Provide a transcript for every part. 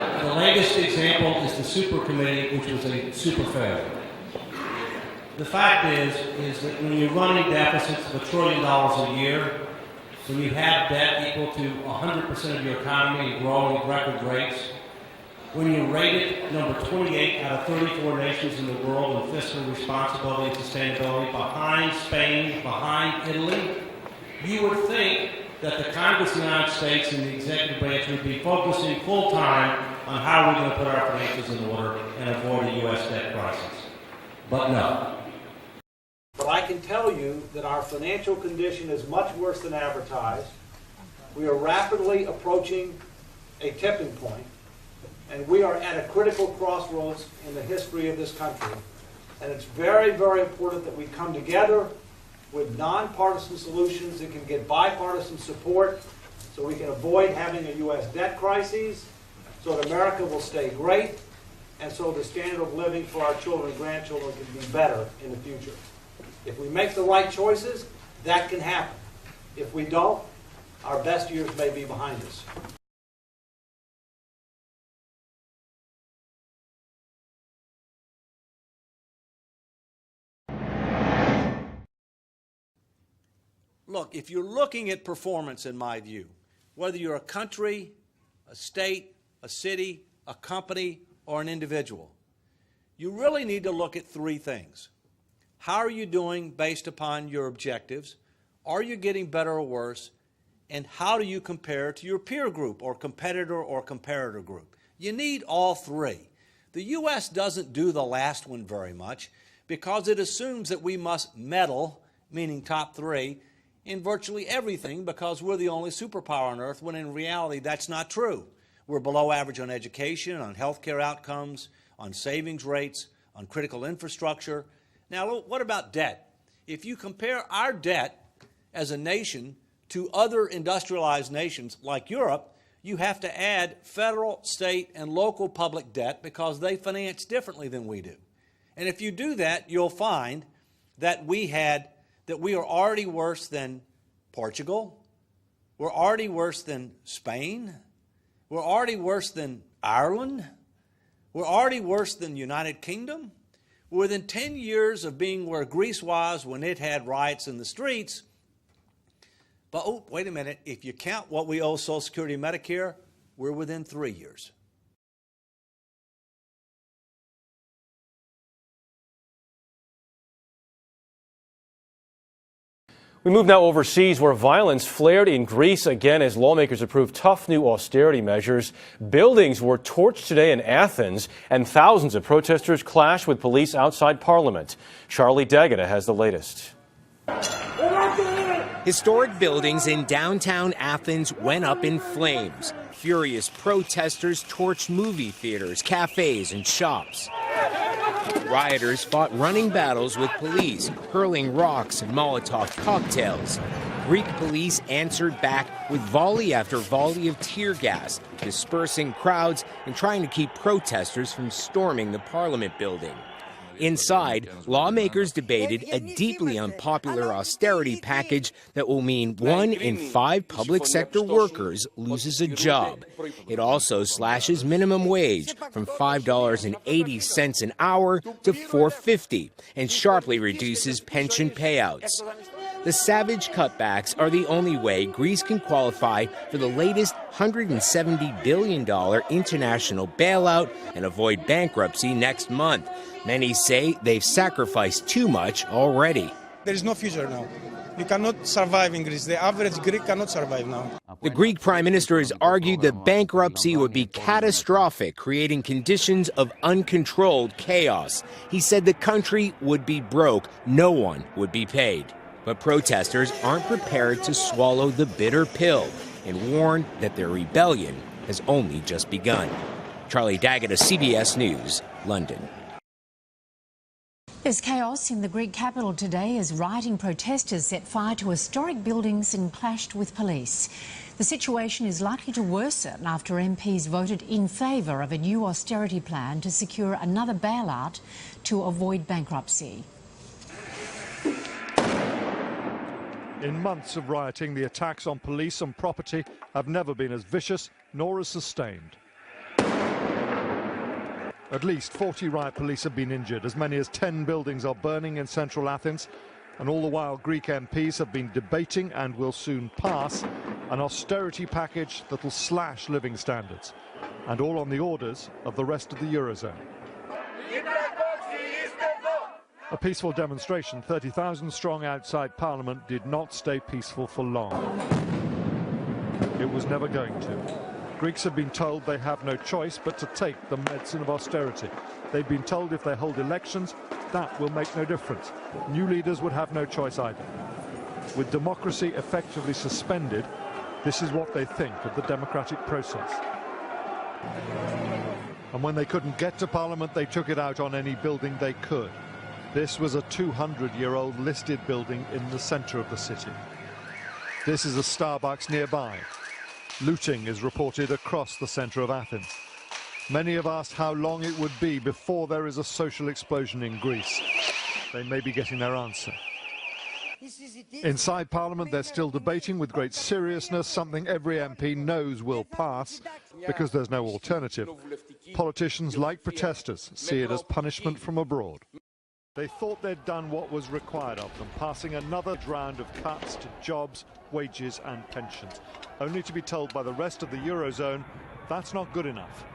The latest example is the Super Committee, which was a super failure. The fact is that when you're running deficits of $1 trillion a year, when you have debt equal to 100% of your economy and growing at record rates, when you're rated number 28 out of 34 nations in the world in fiscal responsibility and sustainability, behind Spain, behind Italy, you would think that the Congress of the United States and the executive branch would be focusing full time on how we're going to put our finances in order and avoid a U.S. debt crisis. But no. But I can tell you that our financial condition is much worse than advertised. We are rapidly approaching a tipping point, and we are at a critical crossroads in the history of this country. And it's very, very important that we come together with nonpartisan solutions that can get bipartisan support so we can avoid having a U.S. debt crisis, so that America will stay great, and so the standard of living for our children and grandchildren can be better in the future. If we make the right choices, that can happen. If we don't, our best years may be behind us. Look, if you're looking at performance, in my view, whether you're a country, a state, a city, a company, or an individual, you really need to look at three things. How are you doing based upon your objectives? Are you getting better or worse? And how do you compare to your peer group or competitor or comparator group? You need all three. The U.S. doesn't do the last one very much because it assumes that we must medal, meaning top three, in virtually everything because we're the only superpower on earth, when in reality that's not true. We're below average on education, on healthcare outcomes, on savings rates, on critical infrastructure. Now, what about debt? If you compare our debt as a nation to other industrialized nations like Europe, you have to add federal, state, and local public debt because they finance differently than we do. And if you do that, you'll find that we are already worse than Portugal, we're already worse than Spain, we're already worse than Ireland, we're already worse than the United Kingdom. Within 10 years of being where Greece was when it had riots in the streets. But, oh, wait a minute, if you count what we owe Social Security and Medicare, we're within 3 years. We move now overseas, where violence flared in Greece again as lawmakers approved tough new austerity measures. Buildings were torched today in Athens, and thousands of protesters clashed with police outside Parliament. Charlie D'Agata has the latest. Historic buildings in downtown Athens went up in flames. Furious protesters torched movie theaters, cafes, and shops. Rioters fought running battles with police, hurling rocks and Molotov cocktails. Greek police answered back with volley after volley of tear gas, dispersing crowds and trying to keep protesters from storming the Parliament building. Inside, lawmakers debated a deeply unpopular austerity package that will mean 1 in 5 public sector workers loses a job. It also slashes minimum wage from $5.80 an hour to $4.50 and sharply reduces pension payouts. The savage cutbacks are the only way Greece can qualify for the latest $170 billion international bailout and avoid bankruptcy next month. Many say they've sacrificed too much already. There is no future now. You cannot survive in Greece. The average Greek cannot survive now. The Greek Prime Minister has argued that bankruptcy would be catastrophic, creating conditions of uncontrolled chaos. He said the country would be broke. No one would be paid. But protesters aren't prepared to swallow the bitter pill and warn that their rebellion has only just begun. Charlie D'Agata, CBS News, London. There's chaos in the Greek capital today as rioting protesters set fire to historic buildings and clashed with police. The situation is likely to worsen after MPs voted in favour of a new austerity plan to secure another bailout to avoid bankruptcy. In months of rioting, the attacks on police and property have never been as vicious nor as sustained. At least 40 riot police have been injured. As many as 10 buildings are burning in central Athens. And all the while, Greek MPs have been debating and will soon pass an austerity package that will slash living standards. And all on the orders of the rest of the Eurozone. A peaceful demonstration, 30,000 strong outside Parliament, did not stay peaceful for long. It was never going to. Greeks have been told they have no choice but to take the medicine of austerity. They've been told if they hold elections, that will make no difference. New leaders would have no choice either. With democracy effectively suspended, this is what they think of the democratic process. And when they couldn't get to Parliament, they took it out on any building they could. This was a 200-year-old listed building in the centre of the city. This is a Starbucks nearby. Looting is reported across the centre of Athens. Many have asked how long it would be before there is a social explosion in Greece. They may be getting their answer. Inside Parliament, they're still debating with great seriousness something every MP knows will pass because there's no alternative. Politicians, like protesters, see it as punishment from abroad. They thought they'd done what was required of them, passing another round of cuts to jobs, wages and pensions, only to be told by the rest of the Eurozone that's not good enough.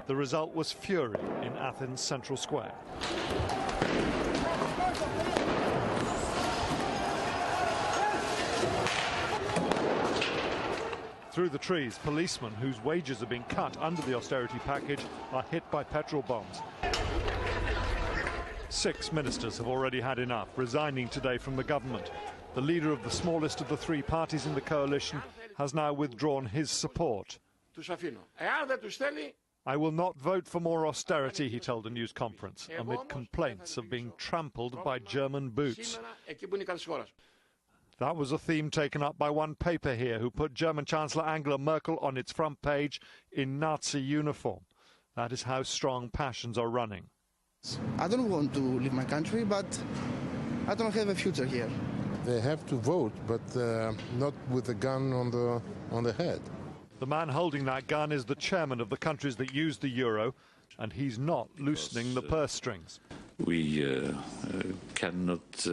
The result was fury in Athens Central Square. Through the trees, policemen whose wages have been cut under the austerity package are hit by petrol bombs. 6 ministers have already had enough, resigning today from the government. The leader of the smallest of the 3 parties in the coalition has now withdrawn his support. I will not vote for more austerity, he told a news conference, amid complaints of being trampled by German boots. That was a theme taken up by one paper here, who put German Chancellor Angela Merkel on its front page in Nazi uniform. That is how strong passions are running. I don't want to leave my country, but I don't have a future here. They have to vote, but not with a gun on the head. The man holding that gun is the chairman of the countries that use the euro, and he's not loosening the purse strings. We cannot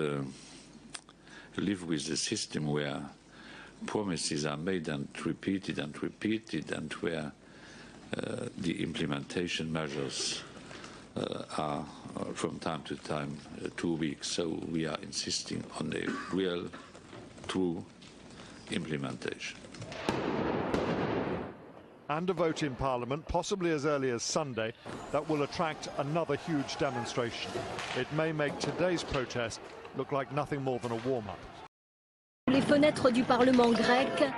live with a system where promises are made and repeated, and where the implementation measures are from time to time too weak. So we are insisting on a real, true implementation. And a vote in Parliament, possibly as early as Sunday, that will attract another huge demonstration. It may make today's protest look like nothing more than a warm-up. Les fenêtres du Parlement grec,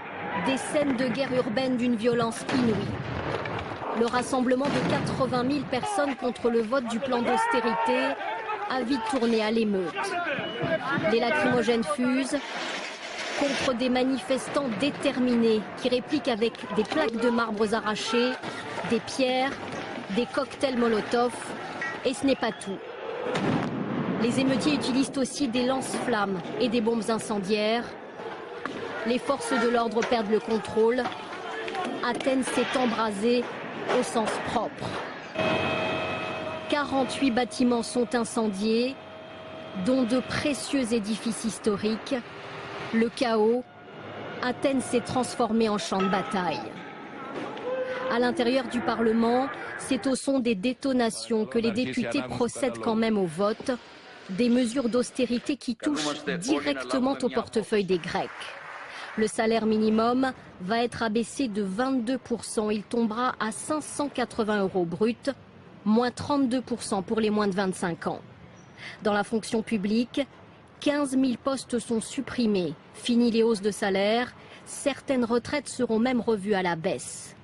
des scènes de guerre urbaine d'une violence inouïe. Le rassemblement de 80 000 personnes contre le vote du plan d'austérité a vite tourné à l'émeute. Des lacrymogènes fusent contre des manifestants déterminés qui répliquent avec des plaques de marbre arrachées, des pierres, des cocktails Molotov, et ce n'est pas tout. Les émeutiers utilisent aussi des lance-flammes et des bombes incendiaires. Les forces de l'ordre perdent le contrôle. Athènes s'est embrasée au sens propre. 48 bâtiments sont incendiés, dont de précieux édifices historiques. Le chaos, Athènes s'est transformée en champ de bataille. À l'intérieur du Parlement, c'est au son des détonations que les députés procèdent quand même au vote, des mesures d'austérité qui touchent directement au portefeuille des Grecs. Le salaire minimum va être abaissé de 22%. Il tombera à 580 € brut, moins 32% pour les moins de 25 ans. Dans la fonction publique, 15 000 postes sont supprimés. Fini les hausses de salaire. Certaines retraites seront même revues à la baisse.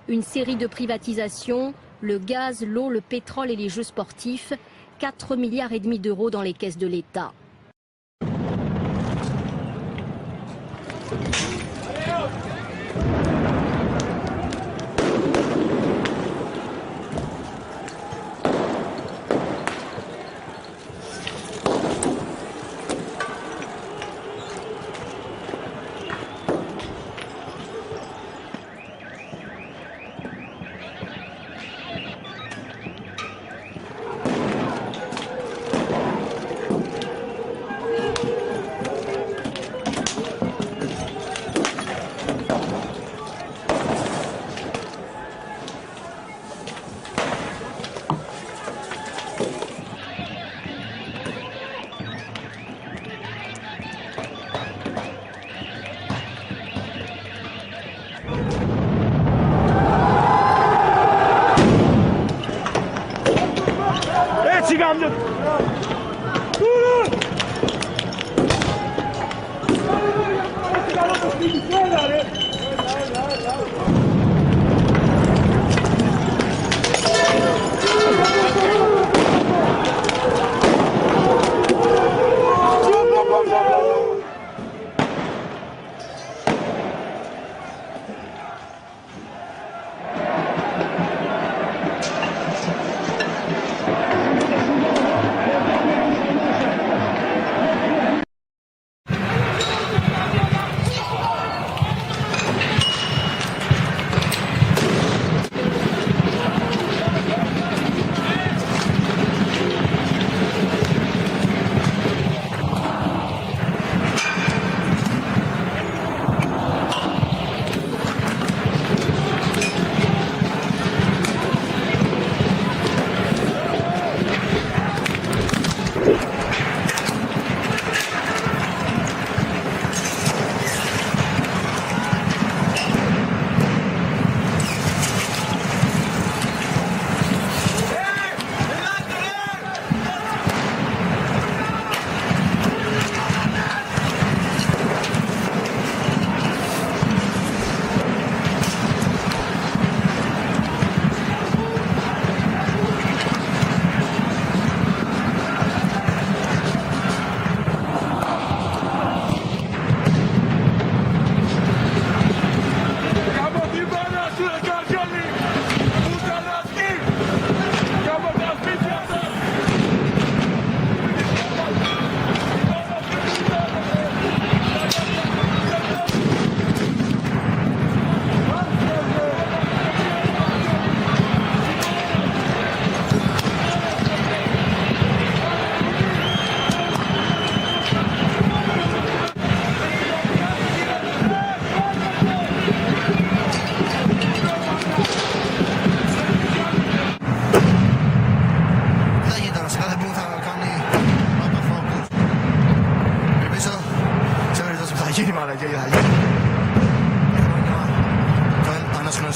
Une série de privatisations, le gaz, l'eau, le pétrole et les jeux sportifs, 4,5 milliards d'euros dans les caisses de l'État.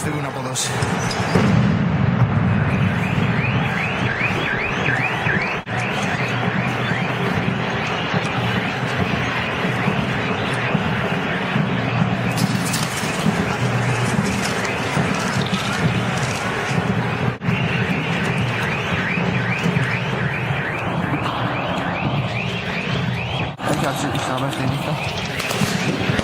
φύγουν από δόση. Έχει αρχίσει να στη νύχτα.